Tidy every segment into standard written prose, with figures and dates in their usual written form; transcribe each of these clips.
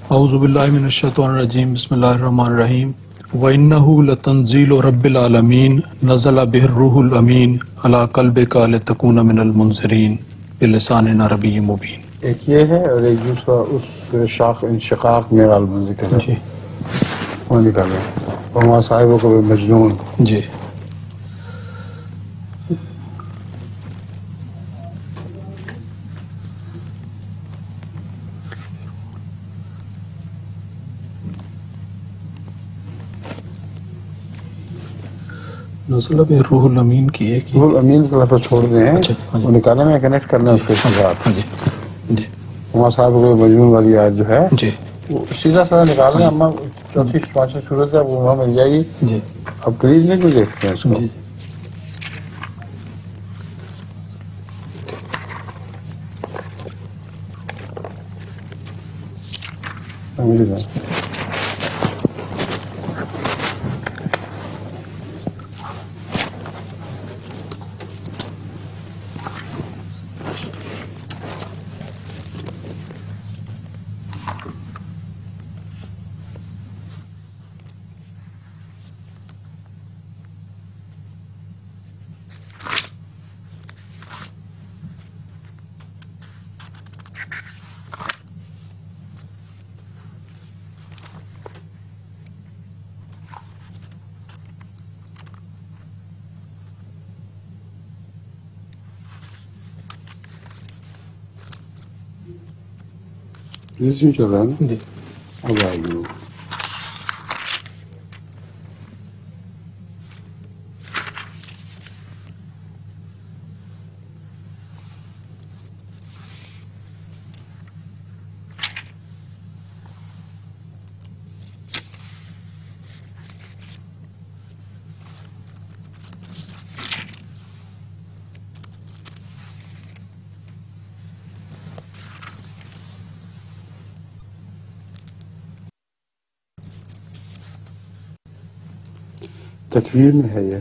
اعوذ باللہ من الشیطان الرجیم بسم اللہ الرحمن الرحیم وَإِنَّهُ لَتَنزِيلُ رَبِّ الْعَالَمِينَ نَزَلَ بِهِ الرُّوحُ الْأَمِينُ عَلَى قَلْبِكَ لِتَكُونَ مِنَ الْمُنذِرِينَ بِلِسَانٍ عَرَبِيٍّ مُبِينٍ. ایک یہ ہے اور ایک دوسرا اس شاخ انشقاق میں غالباً ذکر ہے. جی وہ نکالیں وما صاحبہ کو مجنون. جی نزل بہ روح الامین کی ایک روح الامین کا لفظ چھوڑ دیں ہیں. وہ نکالنے میں کنیکٹ کرنا ہے اس کے ساتھ. جی جی وما صاحبہ کو مجنون والی آیت جو ہے جی وہ سیدھا سادہ نکالنا. اما چوتھی پانچویں صورت ہے وہ وہاں مل جائے گی. جی اب پلیز نہیں کوئی دیکھتے ہیں اس کو. اس میں چل رہا ہے نا. جی اب آئے گی وہ. تکویر میں ہے یہ.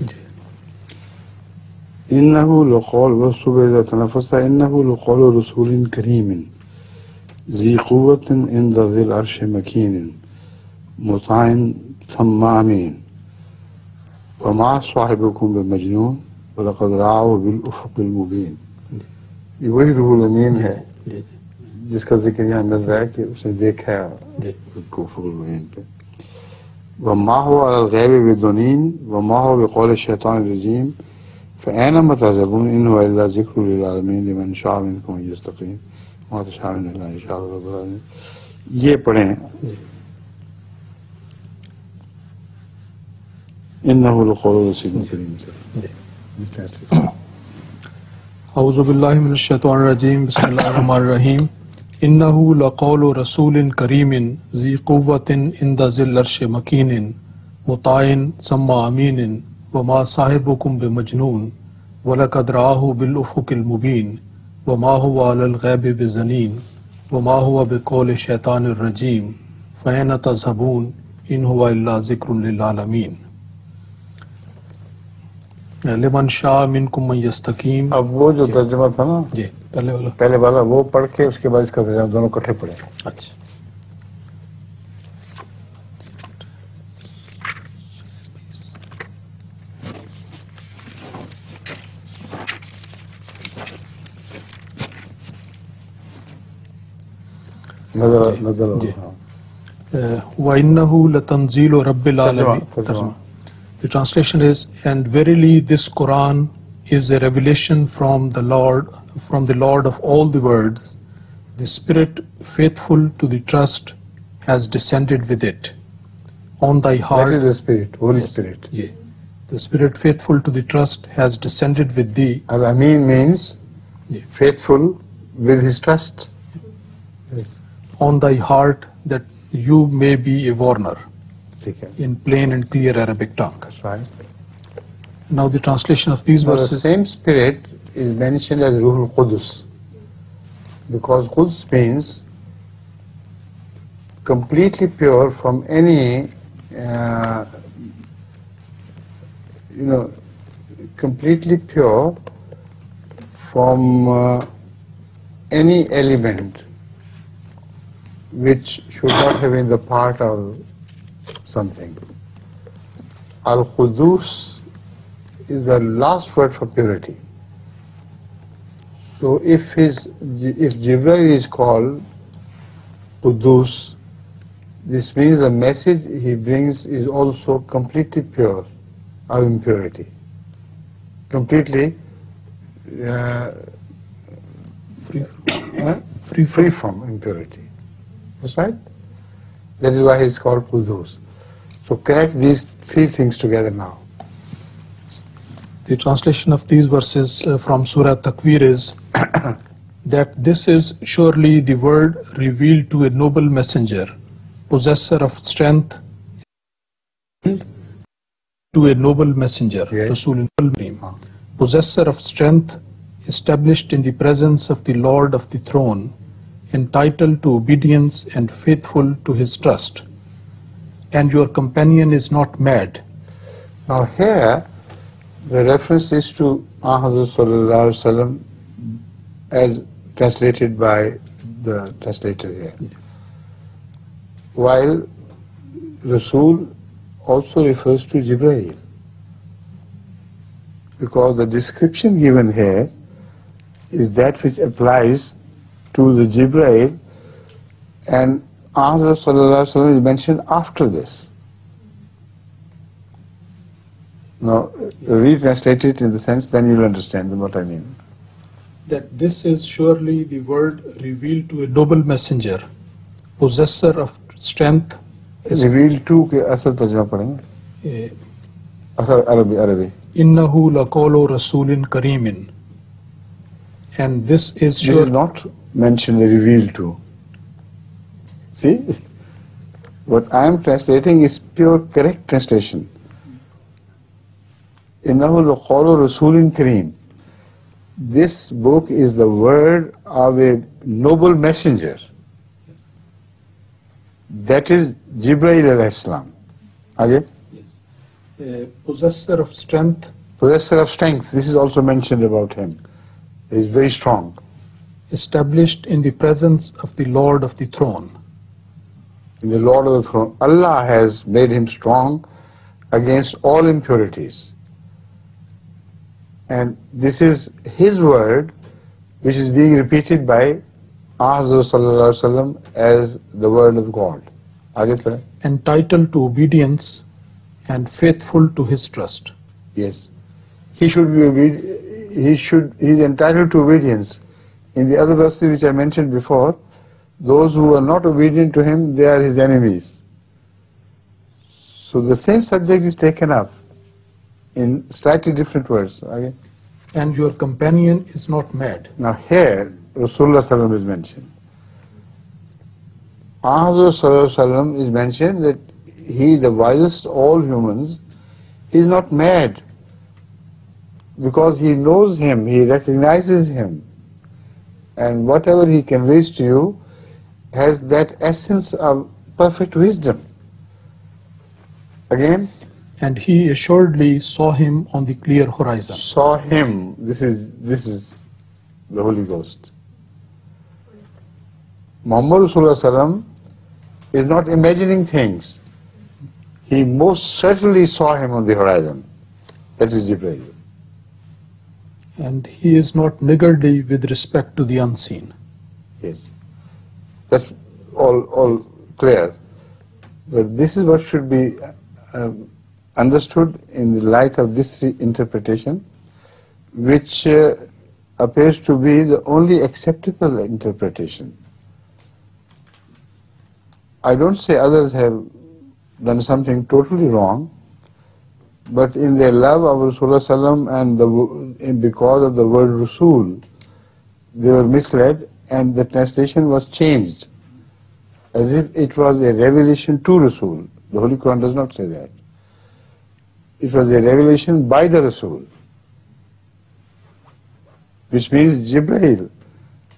انہو لقول والصبح اذا تنفس انہو لقول رسول کریم ذی قوت عند ذی العرش مکین مطاع ثم امین وما صاحبکم بمجنون ولقد رآہ بالافق المبین. یہ وہی روح الامین ہے جس کا ذکر یہاں مل رہا ہے کہ اس نے دیکھا ہے افق المبین پہ. وما هو على الغیب بدنین وما هو بقول الشیطان الرجیم فأینما تذهبون ان هو الا ذکر للعالمین لمن شاء منکم ان یستقیم وما تشاءون الا ان شاء رب العالمین. یہ پڑھیں انه لقول رسول کریم. اعوذ باللہ من الشیطان الرجیم بسم اللہ الرحمن الرحیم انہ لقول رسول کریم ذی قوت عند ذی العرش مکین مطاع ثم امین وما صاحبکم بمجنون ولقد رآہ بالافق المبین وما هو علی الغیب بضنین وما هو بقول الشیطان الرجیم فأین تذهبون ان هو الا ذکر للعالمین لمن شاء منکم من یستقیم. اب وہ جو ترجمہ تھا نا جی پہلے والا وہ پڑھ کے اس کے بعد اس کا ترجمہ دونوں کٹھے پڑھے. اچھا نظر وَإِنَّهُ لَتَنزِيلُ رَبِّ الْعَالَمِينَ. The translation is, and verily this Quran is a revelation from the Lord of all the worlds. The Spirit faithful to the trust has descended with it. On thy heart. That is the Spirit, Holy Spirit. Yeah. The Spirit faithful to the trust has descended with thee. Ameen means faithful with his trust. Yes. On thy heart that you may be a warner. In plain and clear Arabic tongue. That's right. Now the translation of these verses. The same Spirit is mentioned as Ruhul Qudus, because Qudus means completely pure from any, completely pure from any element which should not have been the part of something. Al-Qudus is the last word for purity. So if Jibraeel is called Qudus, this means the message he brings is also completely pure of impurity, completely free from impurity. That's right? That is why he is called Qudus. So connect these three things together now. The translation of these verses from Surah Takwir is that this is surely the word revealed to a noble messenger, possessor of strength, to a noble messenger, Rasul Kareem, possessor of strength, established in the presence of the Lord of the throne, entitled to obedience and faithful to his trust. And your companion is not mad. Now here, the reference is to Ahmad sallallahu alaihi wasallam as translated by the translator here. While Rasul also refers to Jibraeel, because the description given here is that which applies to the Jibraeel, and Ahmad sallallahu alaihi wasallam is mentioned after this. Now, retranslate it in the sense, then you'll understand what I mean. That this is surely the word revealed to a noble messenger, possessor of strength. Revealed to के असल तर्जुमा पढ़ेंगे. असल अरबी. Innahu laqawlu rasulin kareemin. And this is sure. This is not mentioned revealed to. See, what I am translating is pure correct translation. Innahu laqawlu rasulin kareem. This book is the word of a noble messenger. That is Jibraeel alayhi salam. Again? Yes. Possessor of strength. Possessor of strength. This is also mentioned about him. He is very strong. Established in the presence of the Lord of the throne. In the Lord of the throne. Allah has made him strong against all impurities. And this is his word, which is being repeated by Ahmad sallallahu alaihi wasallam as the word of God. Entitled to obedience and faithful to his trust. Yes. He should be he is entitled to obedience. In the other verses which I mentioned before, those who are not obedient to him, they are his enemies. So the same subject is taken up in slightly different words. Okay? And your companion is not mad. Now here, Rasulullah sallam is mentioned. Ahmad sallam is mentioned that he, the wisest of all humans, is not mad, because he knows him, he recognizes him, and whatever he conveys to you has that essence of perfect wisdom. Again? And he assuredly saw him on the clear horizon. Saw him. This is the Holy Ghost. Muhammad Rasulullah sallam is not imagining things. He most certainly saw him on the horizon. That is Jibraeel. And he is not niggardly with respect to the unseen. Yes. That's all clear. But this is what should be understood in the light of this interpretation, which appears to be the only acceptable interpretation. I don't say others have done something totally wrong, but in their love of Rasulullah sallam and because of the word Rasul, they were misled and the translation was changed as if it was a revelation to Rasul. The Holy Quran does not say that. It was a revelation by the Rasul, which means Jibraeel,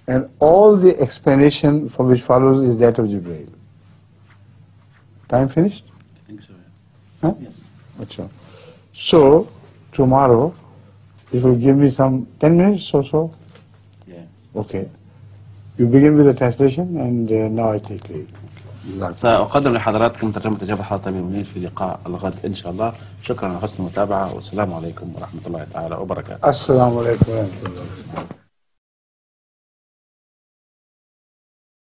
and all the explanation for which follows is that of Jibraeel. Time finished? I think so. Huh? Yes. Achha. So, tomorrow, you will give me some 10 minutes or so? Yeah. Okay. You begin with the translation and now I take leave. سأقدم لحضراتكم ترجمة إجابة حاطمي منير في لقاء الغد إن شاء الله. شكرا على حسن المتابعة والسلام عليكم ورحمة الله تعالى وبركاته. السلام عليكم ورحمة الله وبركاته.